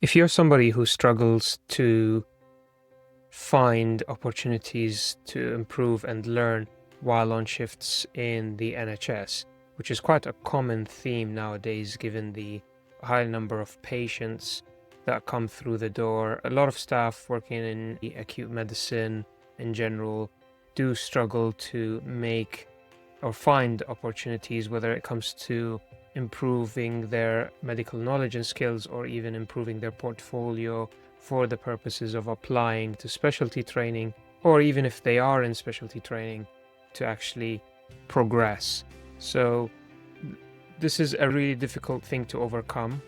If you're somebody who struggles to find opportunities to improve and learn while on shifts in the NHS, which is quite a common theme nowadays given the high number of patients that come through the door, a lot of staff working in acute medicine in general do struggle to make or find opportunities, whether it comes to improving their medical knowledge and skills or even improving their portfolio for the purposes of applying to specialty training, or even if they are in specialty training, to actually progress. So this is a really difficult thing to overcome.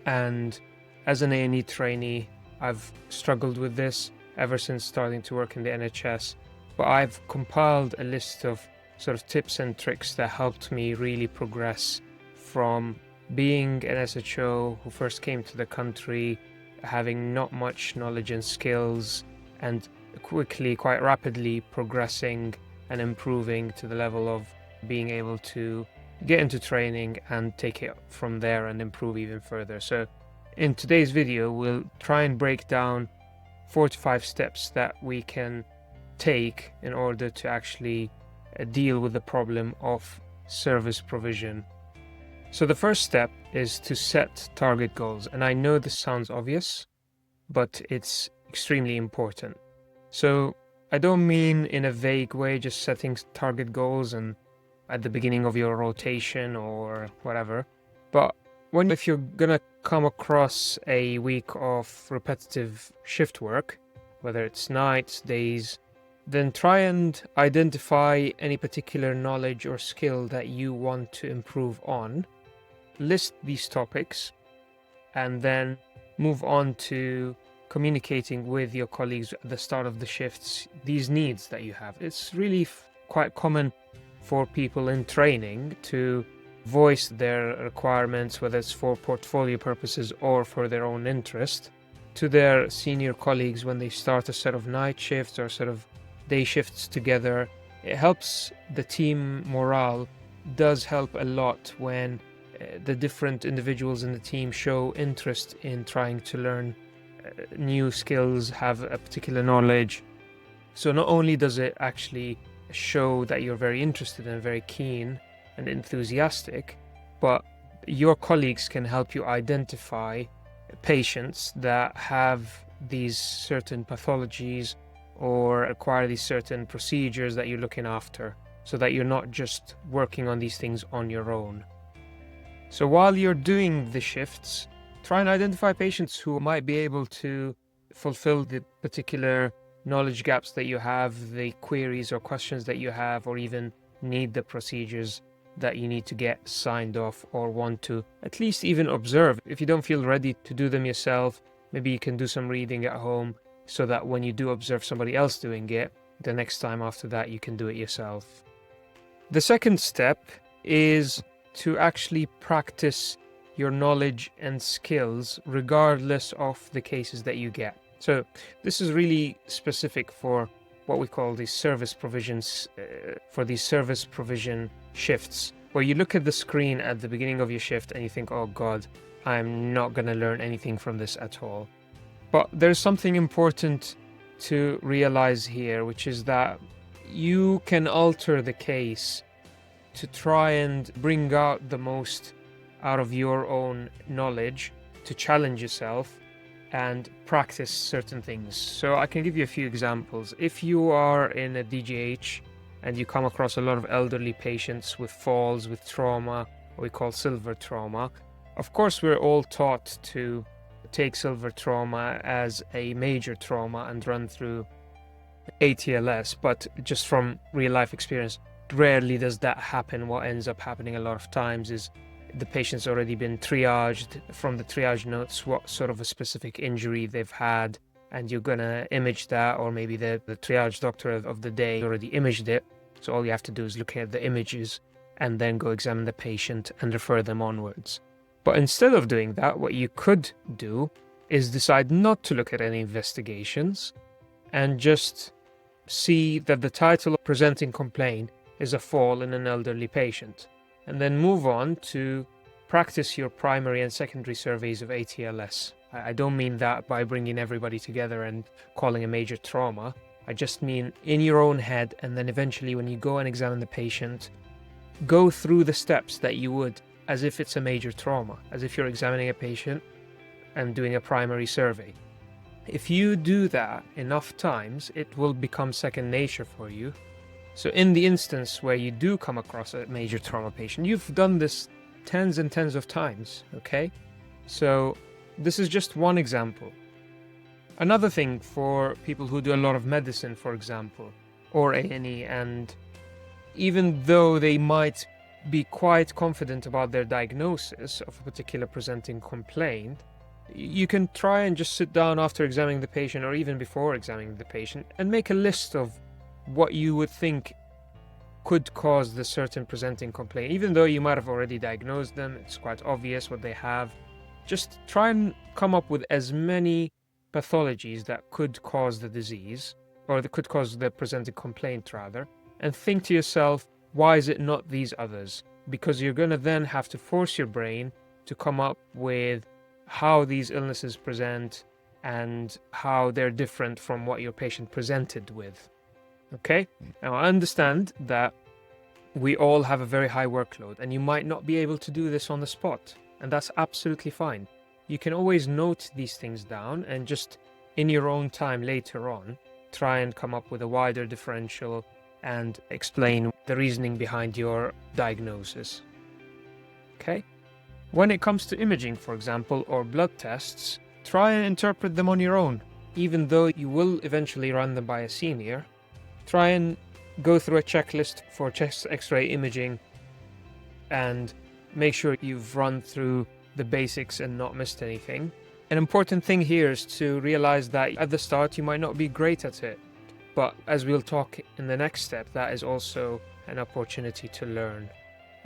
And as an A&E trainee, I've struggled with this ever since starting to work in the NHS. But I've compiled a list of sort of tips and tricks that helped me really progress from being an SHO who first came to the country, having not much knowledge and skills, and quickly, quite rapidly progressing and improving to the level of being able to get into training and take it from there and improve even further. So in today's video, we'll try and break down 4 to 5 steps that we can take in order to actually deal with the problem of service provision. So the first step is to set target goals. And I know this sounds obvious, but it's extremely important. So I don't mean in a vague way, just setting target goals and at the beginning of your rotation or whatever. But if you're gonna come across a week of repetitive shift work, whether it's nights, days, then try and identify any particular knowledge or skill that you want to improve on. List these topics and then move on to communicating with your colleagues at the start of the shifts these needs that you have. It's really quite common for people in training to voice their requirements, whether it's for portfolio purposes or for their own interest, to their senior colleagues when they start a set of night shifts or sort of day shifts together. It helps the team morale, does help a lot when the different individuals in the team show interest in trying to learn new skills, have a particular knowledge. So not only does it actually show that you're very interested and very keen and enthusiastic, but your colleagues can help you identify patients that have these certain pathologies or acquire these certain procedures that you're looking after, so that you're not just working on these things on your own. So while you're doing the shifts, try and identify patients who might be able to fulfill the particular knowledge gaps that you have, the queries or questions that you have, or even need the procedures that you need to get signed off or want to at least even observe. If you don't feel ready to do them yourself, maybe you can do some reading at home so that when you do observe somebody else doing it, the next time after that you can do it yourself. The second step is to actually practice your knowledge and skills regardless of the cases that you get. So this is really specific for what we call these service provisions, for these service provision shifts, where you look at the screen at the beginning of your shift and you think, oh God, I'm not going to learn anything from this at all. But there's something important to realize here, which is that you can alter the case to try and bring out the most out of your own knowledge, to challenge yourself and practice certain things. So I can give you a few examples. If you are in a DGH and you come across a lot of elderly patients with falls, with trauma, what we call silver trauma, of course we're all taught to take silver trauma as a major trauma and run through ATLS, but just from real life experience, rarely does that happen. What ends up happening a lot of times is the patient's already been triaged. From the triage notes what sort of a specific injury they've had, and you're gonna image that, or maybe the triage doctor of the day already imaged it, so all you have to do is look at the images and then go examine the patient and refer them onwards. But instead of doing that, what you could do is decide not to look at any investigations and just see that the title of presenting complaint is a fall in an elderly patient, and then move on to practice your primary and secondary surveys of ATLS. I don't mean that by bringing everybody together and calling a major trauma. I just mean in your own head, and then eventually when you go and examine the patient, go through the steps that you would as if it's a major trauma, as if you're examining a patient and doing a primary survey. If you do that enough times, it will become second nature for you. So in the instance where you do come across a major trauma patient, you've done this tens and tens of times, okay? So this is just one example. Another thing for people who do a lot of medicine, for example, or A&E, and even though they might be quite confident about their diagnosis of a particular presenting complaint, you can try and just sit down after examining the patient or even before examining the patient and make a list of what you would think could cause the certain presenting complaint. Even though you might have already diagnosed them, it's quite obvious what they have. Just try and come up with as many pathologies that could cause the disease, or that could cause the presenting complaint rather, and think to yourself, why is it not these others? Because you're going to then have to force your brain to come up with how these illnesses present and how they're different from what your patient presented with. Okay? Now I understand that we all have a very high workload and you might not be able to do this on the spot, and that's absolutely fine. You can always note these things down and just in your own time later on try and come up with a wider differential and explain the reasoning behind your diagnosis. Okay? When it comes to imaging, for example, or blood tests, try and interpret them on your own. Even though you will eventually run them by a senior, try and go through a checklist for chest x-ray imaging and make sure you've run through the basics and not missed anything. An important thing here is to realize that at the start you might not be great at it, but as we'll talk in the next step, that is also an opportunity to learn.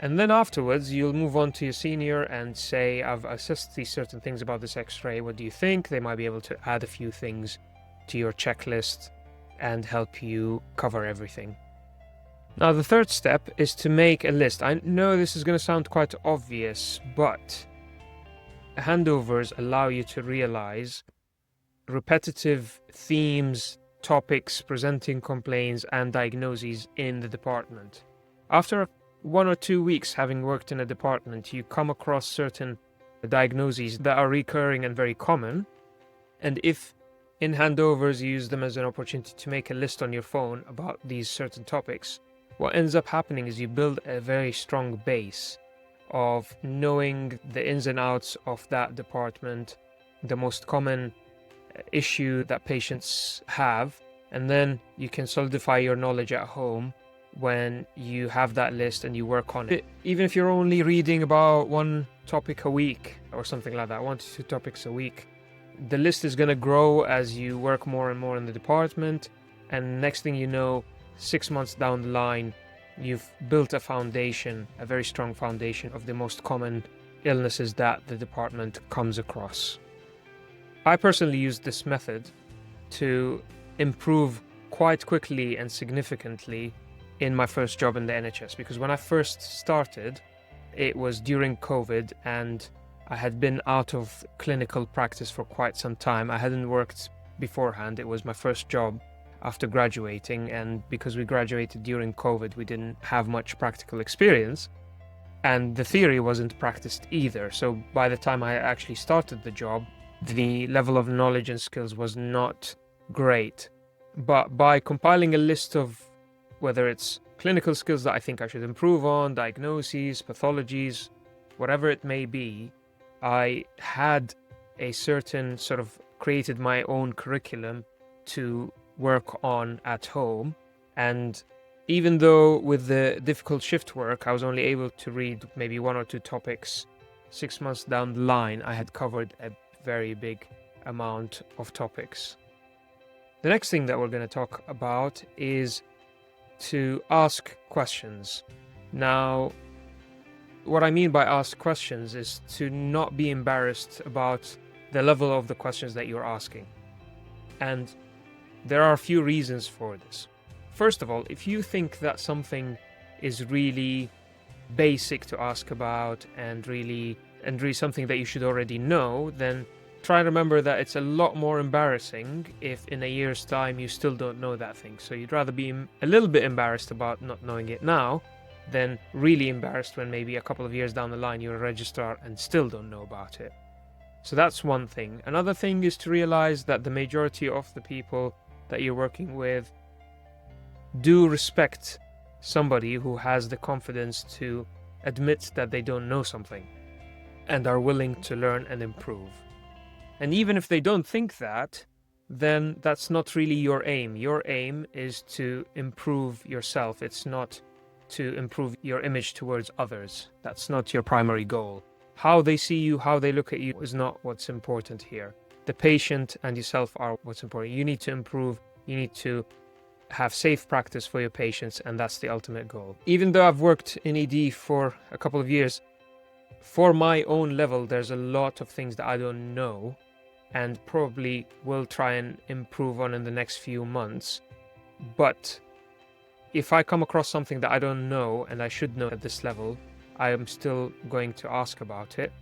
And then afterwards you'll move on to your senior and say, I've assessed these certain things about this x-ray, what do you think? They might be able to add a few things to your checklist and help you cover everything. Now the third step is to make a list. I know this is going to sound quite obvious, but handovers allow you to realize repetitive themes, topics, presenting complaints and diagnoses in the department. After 1 or 2 weeks having worked in a department, you come across certain diagnoses that are recurring and very common, and if in handovers you use them as an opportunity to make a list on your phone about these certain topics, what ends up happening is you build a very strong base of knowing the ins and outs of that department, the most common issue that patients have, and then you can solidify your knowledge at home when you have that list and you work on it. Even if you're only reading about one topic a week or something like that, 1 to 2 topics a week, the list is going to grow as you work more and more in the department, and next thing you know, 6 months down the line, you've built a foundation, a very strong foundation of the most common illnesses that the department comes across. I personally used this method to improve quite quickly and significantly in my first job in the NHS, because when I first started, it was during COVID and I had been out of clinical practice for quite some time. I hadn't worked beforehand. It was my first job after graduating, and because we graduated during COVID, we didn't have much practical experience, and the theory wasn't practiced either. So by the time I actually started the job, the level of knowledge and skills was not great. But by compiling a list of whether it's clinical skills that I think I should improve on, diagnoses, pathologies, whatever it may be, I had a certain sort of created my own curriculum to work on at home. And even though with the difficult shift work, I was only able to read maybe 1 or 2 topics, 6 months down the line, I had covered a very big amount of topics. The next thing that we're going to talk about is to ask questions. Now, what I mean by ask questions is to not be embarrassed about the level of the questions that you're asking. And there are a few reasons for this. First of all, if you think that something is really basic to ask about and really something that you should already know, then try and remember that it's a lot more embarrassing if in a year's time you still don't know that thing. So you'd rather be a little bit embarrassed about not knowing it now than really embarrassed when maybe a couple of years down the line you're a registrar and still don't know about it. So that's one thing. Another thing is to realize that the majority of the people that you're working with do respect somebody who has the confidence to admit that they don't know something and are willing to learn and improve. And even if they don't think that, then that's not really your aim. Your aim is to improve yourself. It's not to improve your image towards others. That's not your primary goal. How they see you, how they look at you is not what's important here. The patient and yourself are what's important. You need to improve. You need to have safe practice for your patients, and that's the ultimate goal. Even though I've worked in ED for a couple of years, for my own level, there's a lot of things that I don't know and probably will try and improve on in the next few months. But if I come across something that I don't know and I should know at this level, I am still going to ask about it.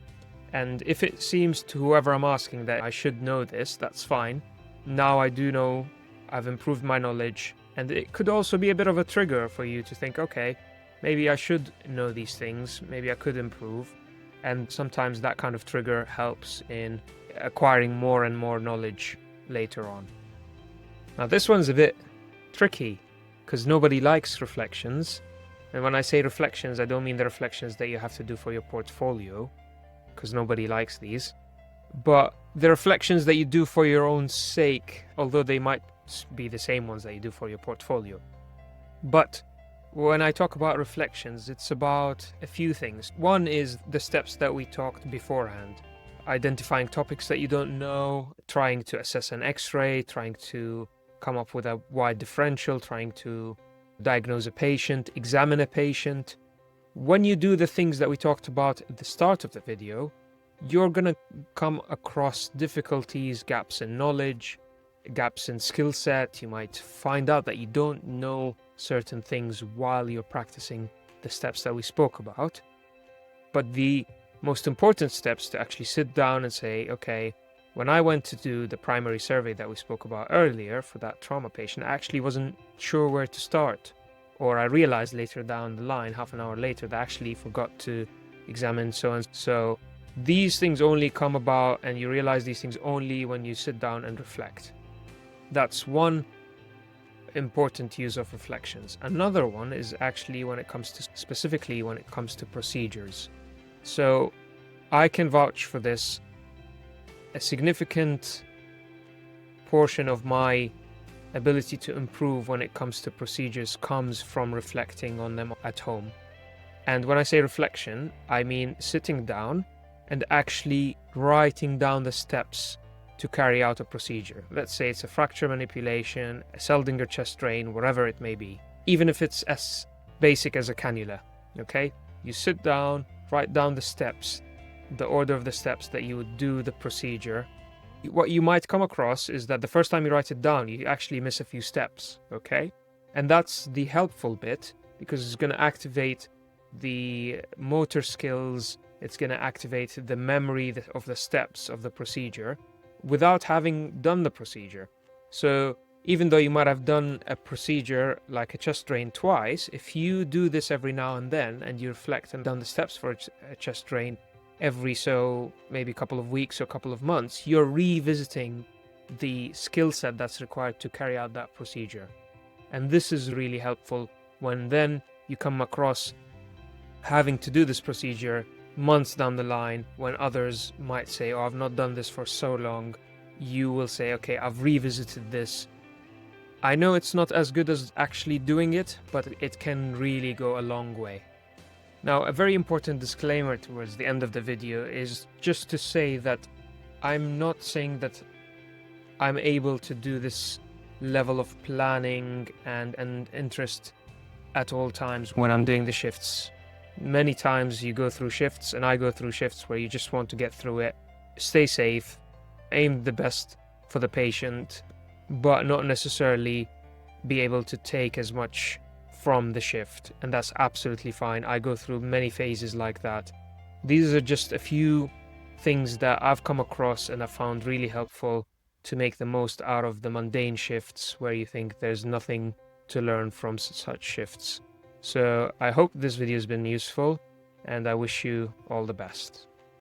And if it seems to whoever I'm asking that I should know this, that's fine. Now I do know, I've improved my knowledge, and it could also be a bit of a trigger for you to think, okay, maybe I should know these things, maybe I could improve. And sometimes that kind of trigger helps in acquiring more and more knowledge later on. Now this one's a bit tricky because nobody likes reflections. And when I say reflections, I don't mean the reflections that you have to do for your portfolio, because nobody likes these. But the reflections that you do for your own sake, although they might be the same ones that you do for your portfolio. But when I talk about reflections, it's about a few things. One is the steps that we talked beforehand. Identifying topics that you don't know, trying to assess an X-ray, trying to come up with a wide differential, trying to diagnose a patient, examine a patient. When you do the things that we talked about at the start of the video, you're going to come across difficulties, gaps in knowledge, gaps in skill set. You might find out that you don't know certain things while you're practicing the steps that we spoke about. But the most important steps to actually sit down and say, okay, when I went to do the primary survey that we spoke about earlier for that trauma patient, I actually wasn't sure where to start. Or I realized later down the line, half an hour later, that I actually forgot to examine so and so. These things only come about, and you realize these things only when you sit down and reflect. That's one important use of reflections. Another one is actually specifically when it comes to procedures. So I can vouch for this. A significant portion of my ability to improve when it comes to procedures comes from reflecting on them at home. And when I say reflection, I mean sitting down and actually writing down the steps to carry out a procedure. Let's say it's a fracture manipulation, a Seldinger chest drain, whatever it may be. Even if it's as basic as a cannula, okay? You sit down, write down the steps, the order of the steps that you would do the procedure. What you might come across is that the first time you write it down, you actually miss a few steps, okay? And that's the helpful bit, because it's going to activate the motor skills, it's going to activate the memory of the steps of the procedure without having done the procedure. So even though you might have done a procedure like a chest drain twice, if you do this every now and then and you reflect and done the steps for a chest drain every maybe a couple of weeks or a couple of months, you're revisiting the skill set that's required to carry out that procedure. And this is really helpful when then you come across having to do this procedure months down the line when others might say, oh, I've not done this for so long. You will say, okay, I've revisited this. I know it's not as good as actually doing it, but it can really go a long way. Now, a very important disclaimer towards the end of the video is just to say that I'm not saying that I'm able to do this level of planning and interest at all times when I'm doing the shifts. Many times you go through shifts, and I go through shifts where you just want to get through it, stay safe, aim the best for the patient, but not necessarily be able to take as much from the shift, and that's absolutely fine. I go through many phases like that. These are just a few things that I've come across and I found really helpful to make the most out of the mundane shifts where you think there's nothing to learn from such shifts. So I hope this video has been useful, and I wish you all the best.